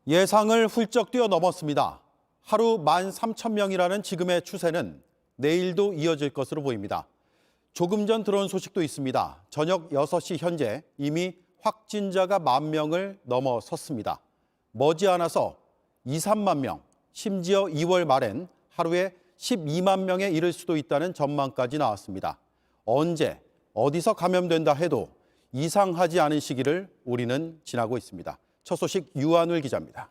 예상을 훌쩍 뛰어넘었습니다. 하루 13,000명이라는 지금의 추세는 내일도 이어질 것으로 보입니다. 조금 전 들어온 소식도 있습니다. 저녁 6시 현재 이미 확진자가 10,000명을 넘어섰습니다. 머지않아서 2, 3만 명, 심지어 2월 말엔 하루에 12만 명에 이를 수도 있다는 전망까지 나왔습니다. 언제, 어디서 감염된다 해도 이상하지 않은 시기를 우리는 지나고 있습니다. 첫 소식 유한울 기자입니다.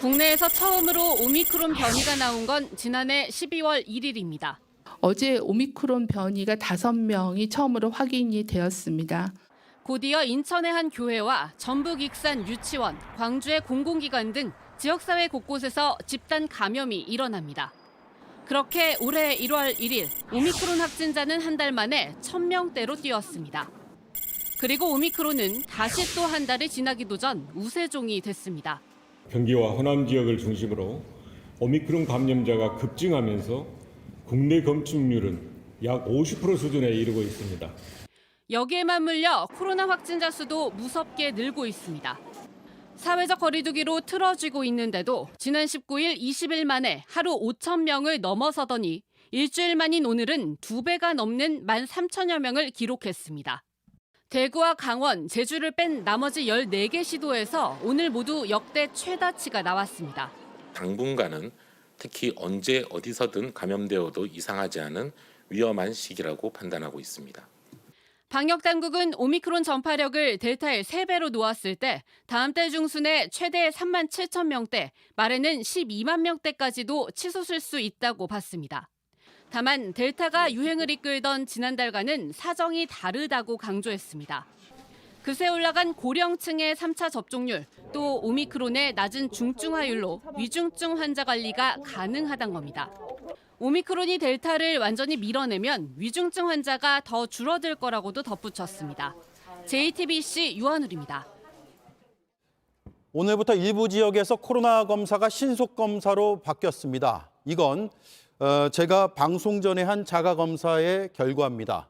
국내에서 처음으로 오미크론 변이가 나온 건 지난해 12월 1일입니다. 어제 오미크론 변이가 5명이 처음으로 확인이 되었습니다. 곧이어 인천의 한 교회와 전북 익산 유치원, 광주의 공공기관 등 지역사회 곳곳에서 집단 감염이 일어납니다. 그렇게 올해 1월 1일 오미크론 확진자는 한 달 만에 1,000명대로 뛰었습니다. 그리고 오미크론은 다시 또 한 달이 지나기도 전 우세종이 됐습니다. 경기와 호남 지역을 중심으로 오미크론 감염자가 급증하면서 국내 검출률은 약 50% 수준에 이르고 있습니다. 여기에만 물려 코로나 확진자 수도 무섭게 늘고 있습니다. 사회적 거리두기로 틀어지고 있는데도 지난 19일 20일 만에 하루 5,000명을 넘어서더니 일주일 만인 오늘은 2배가 넘는 13,000여 명을 기록했습니다. 대구와 강원, 제주를 뺀 나머지 14개 시도에서 오늘 모두 역대 최다치가 나왔습니다. 당분간은 특히 언제 어디서든 감염되어도 이상하지 않은 위험한 시기라고 판단하고 있습니다. 방역당국은 오미크론 전파력을 델타의 3배로 놓았을 때 다음 달 중순에 최대 37,000명대, 말에는 12만 명대까지도 치솟을 수 있다고 봤습니다. 다만 델타가 유행을 이끌던 지난달과는 사정이 다르다고 강조했습니다. 그새 올라간 고령층의 3차 접종률, 또 오미크론의 낮은 중증화율로 위중증 환자 관리가 가능하단 겁니다. 오미크론이 델타를 완전히 밀어내면 위중증 환자가 더 줄어들 거라고도 덧붙였습니다. JTBC 유한울입니다. 오늘부터 일부 지역에서 코로나 검사가 신속 검사로 바뀌었습니다. 이건 제가 방송 전에 한 자가검사의 결과입니다.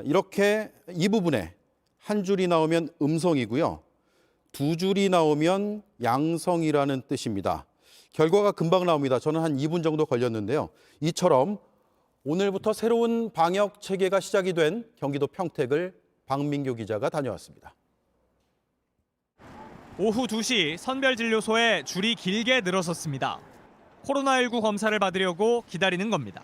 이렇게 이 부분에 한 줄이 나오면 음성이고요. 2줄이 나오면 양성이라는 뜻입니다. 결과가 금방 나옵니다. 저는 한 2분 정도 걸렸는데요. 이처럼 오늘부터 새로운 방역 체계가 시작이 된 경기도 평택을 박민규 기자가 다녀왔습니다. 오후 2시 선별진료소에 줄이 길게 늘어섰습니다. 코로나19 검사를 받으려고 기다리는 겁니다.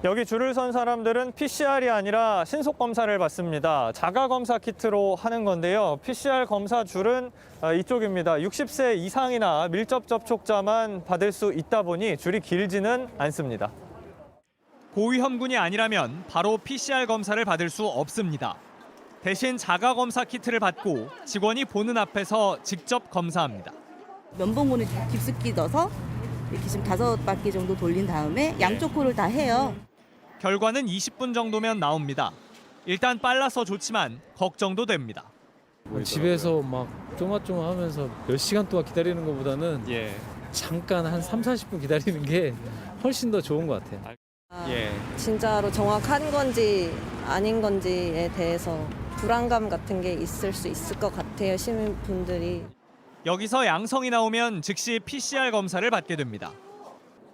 여기 줄을 선 사람들은 PCR이 아니라 신속 검사를 받습니다. 자가 검사 키트로 하는 건데요. PCR 검사 줄은 이쪽입니다. 60세 이상이나 밀접 접촉자만 받을 수 있다 보니 줄이 길지는 않습니다. 고위험군이 아니라면 바로 PCR 검사를 받을 수 없습니다. 대신 자가 검사 키트를 받고 직원이 보는 앞에서 직접 검사합니다. 면봉군을 깊숙이 넣어서 이렇게 지금 5바퀴 정도 돌린 다음에 양쪽 코를 다 해요. 결과는 20분 정도면 나옵니다. 일단 빨라서 좋지만 걱정도 됩니다. 집에서 막 쪼마쪼마하면서 몇 시간 동안 기다리는 것보다는 잠깐 한 3, 40분 기다리는 게 훨씬 더 좋은 것 같아요. 진짜로 정확한 건지 아닌 건지에 대해서 불안감 같은 게 있을 수 있을 것 같아요, 시민분들이. 여기서 양성이 나오면 즉시 PCR 검사를 받게 됩니다.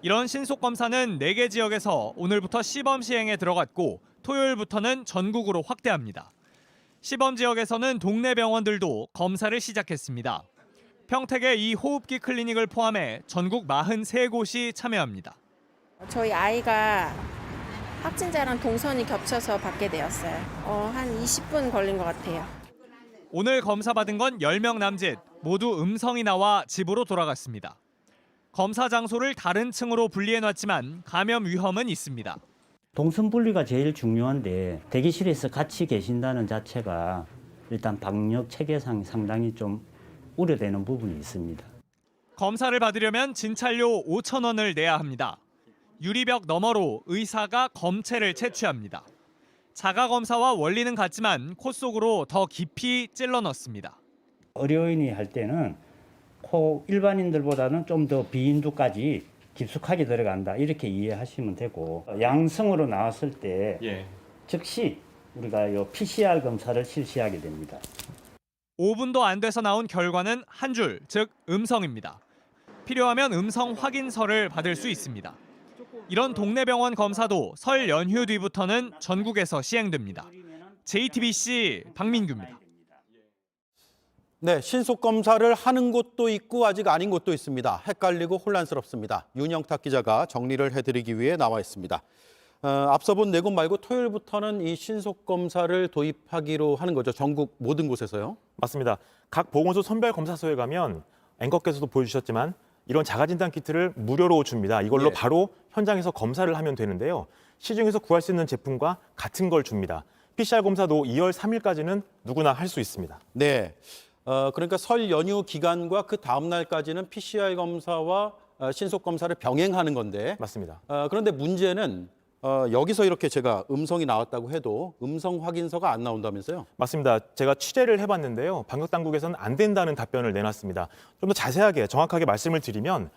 이런 신속 검사는 4개 지역에서 오늘부터 시범 시행에 들어갔고 토요일부터는 전국으로 확대합니다. 시범 지역에서는 동네 병원들도 검사를 시작했습니다. 평택의 이 호흡기 클리닉을 포함해 전국 43곳이 참여합니다. 저희 아이가 확진자랑 동선이 겹쳐서 받게 되었어요. 한 20분 걸린 것 같아요. 오늘 검사받은 건 10명 남짓, 모두 음성이 나와 집으로 돌아갔습니다. 검사 장소를 다른 층으로 분리해놨지만 감염 위험은 있습니다. 동선 분리가 제일 중요한데 대기실에서 같이 계신다는 자체가 일단 방역 체계상 상당히 좀 우려되는 부분이 있습니다. 검사를 받으려면 진찰료 5,000원을 내야 합니다. 유리벽 너머로 의사가 검체를 채취합니다. 자가 검사와 원리는 같지만 코 속으로 더 깊이 찔러 넣습니다. 의료인이 할 때는 코 일반인들보다는 좀 더 비인두까지 깊숙하게 들어간다 이렇게 이해하시면 되고 양성으로 나왔을 때 즉시 우리가 요 PCR 검사를 실시하게 됩니다. 5분도 안 돼서 나온 결과는 한 줄, 즉 음성입니다. 필요하면 음성 확인서를 받을 수 있습니다. 이런 동네 병원 검사도 설 연휴 뒤부터는 전국에서 시행됩니다. JTBC 박민규입니다. 네, 신속 검사를 하는 곳도 있고 아직 아닌 곳도 있습니다. 헷갈리고 혼란스럽습니다. 윤영탁 기자가 정리를 해드리기 위해 나와 있습니다. 앞서 본 네 곳 말고 토요일부터는 이 신속 검사를 도입하기로 하는 거죠. 전국 모든 곳에서요. 맞습니다. 각 보건소 선별검사소에 가면 앵커께서도 보여주셨지만 이런 자가진단 키트를 무료로 줍니다. 이걸로 예. 바로 현장에서 검사를 하면 되는데요. 시중에서 구할 수 있는 제품과 같은 걸 줍니다. PCR 검사도 2월 3일까지는 누구나 할 수 있습니다. 네, 그러니까 설 연휴 기간과 그 다음 날까지는 PCR 검사와 신속 검사를 병행하는 건데 맞습니다. 그런데 문제는 여기서 이렇게 제가 음성이 나왔다고 해도 음성 확인서가 안 나온다면서요? 맞습니다. 제가 취재를 해봤는데요. 방역당국에서는 안 된다는 답변을 내놨습니다. 좀 더 자세하게 정확하게 말씀을 드리면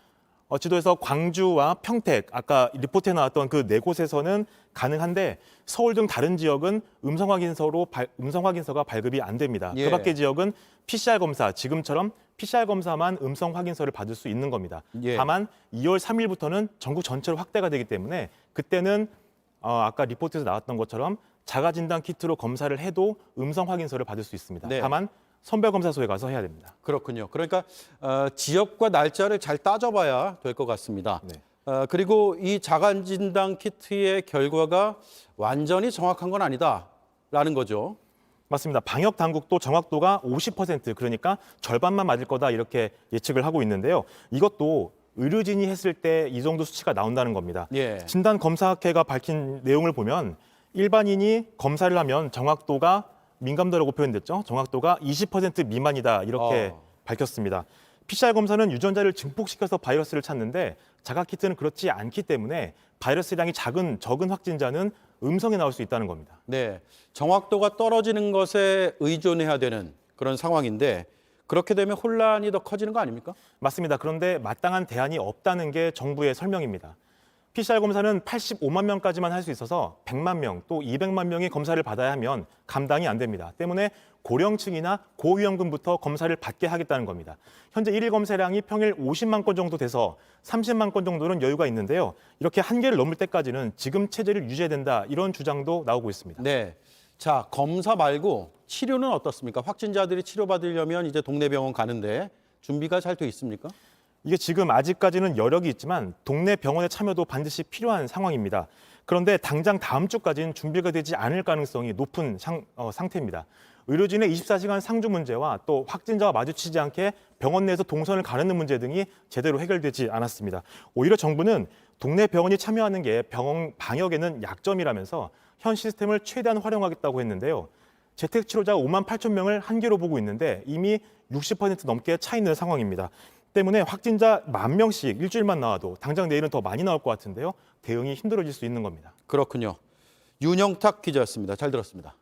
지도에서 광주와 평택, 아까 리포트에 나왔던 그 네 곳에서는 가능한데 서울 등 다른 지역은 음성 확인서가 발급이 안 됩니다. 예. 그 밖의 지역은 PCR 검사, 지금처럼 PCR 검사만 음성 확인서를 받을 수 있는 겁니다. 예. 다만 2월 3일부터는 전국 전체로 확대가 되기 때문에 그때는 아까 리포트에서 나왔던 것처럼 자가진단 키트로 검사를 해도 음성 확인서를 받을 수 있습니다. 네. 다만 선별검사소에 가서 해야 됩니다. 그렇군요. 그러니까 지역과 날짜를 잘 따져봐야 될 것 같습니다. 네. 그리고 이 자가진단 키트의 결과가 완전히 정확한 건 아니다라는 거죠. 맞습니다. 방역 당국도 정확도가 50% 그러니까 절반만 맞을 거다 이렇게 예측을 하고 있는데요. 이것도 의료진이 했을 때 이 정도 수치가 나온다는 겁니다. 예. 진단검사학회가 밝힌 내용을 보면 일반인이 검사를 하면 정확도가 민감도라고 표현됐죠. 정확도가 20% 미만이다 이렇게 밝혔습니다. PCR 검사는 유전자를 증폭시켜서 바이러스를 찾는데 자가키트는 그렇지 않기 때문에 바이러스량이 적은 확진자는 음성이 나올 수 있다는 겁니다. 네, 정확도가 떨어지는 것에 의존해야 되는 그런 상황인데 그렇게 되면 혼란이 더 커지는 거 아닙니까? 맞습니다. 그런데 마땅한 대안이 없다는 게 정부의 설명입니다. PCR 검사는 85만 명까지만 할 수 있어서 100만 명 또 200만 명이 검사를 받아야 하면 감당이 안 됩니다. 때문에 고령층이나 고위험군부터 검사를 받게 하겠다는 겁니다. 현재 1일 검사량이 평일 50만 건 정도 돼서 30만 건 정도는 여유가 있는데요. 이렇게 한계를 넘을 때까지는 지금 체제를 유지해야 된다 이런 주장도 나오고 있습니다. 네, 자 검사 말고 치료는 어떻습니까? 확진자들이 치료받으려면 이제 동네 병원 가는데 준비가 잘 돼 있습니까? 이게 지금 아직까지는 여력이 있지만 동네 병원의 참여도 반드시 필요한 상황입니다. 그런데 당장 다음 주까지는 준비가 되지 않을 가능성이 높은 상태입니다. 의료진의 24시간 상주 문제와 또 확진자와 마주치지 않게 병원 내에서 동선을 가르는 문제 등이 제대로 해결되지 않았습니다. 오히려 정부는 동네 병원이 참여하는 게 병원 방역에는 약점이라면서 현 시스템을 최대한 활용하겠다고 했는데요. 재택치료자 5만 8천 명을 한계로 보고 있는데 이미 60% 넘게 차 있는 상황입니다. 때문에 확진자 10,000명씩 일주일만 나와도 당장 내일은 더 많이 나올 것 같은데요. 대응이 힘들어질 수 있는 겁니다. 그렇군요. 윤영탁 기자였습니다. 잘 들었습니다.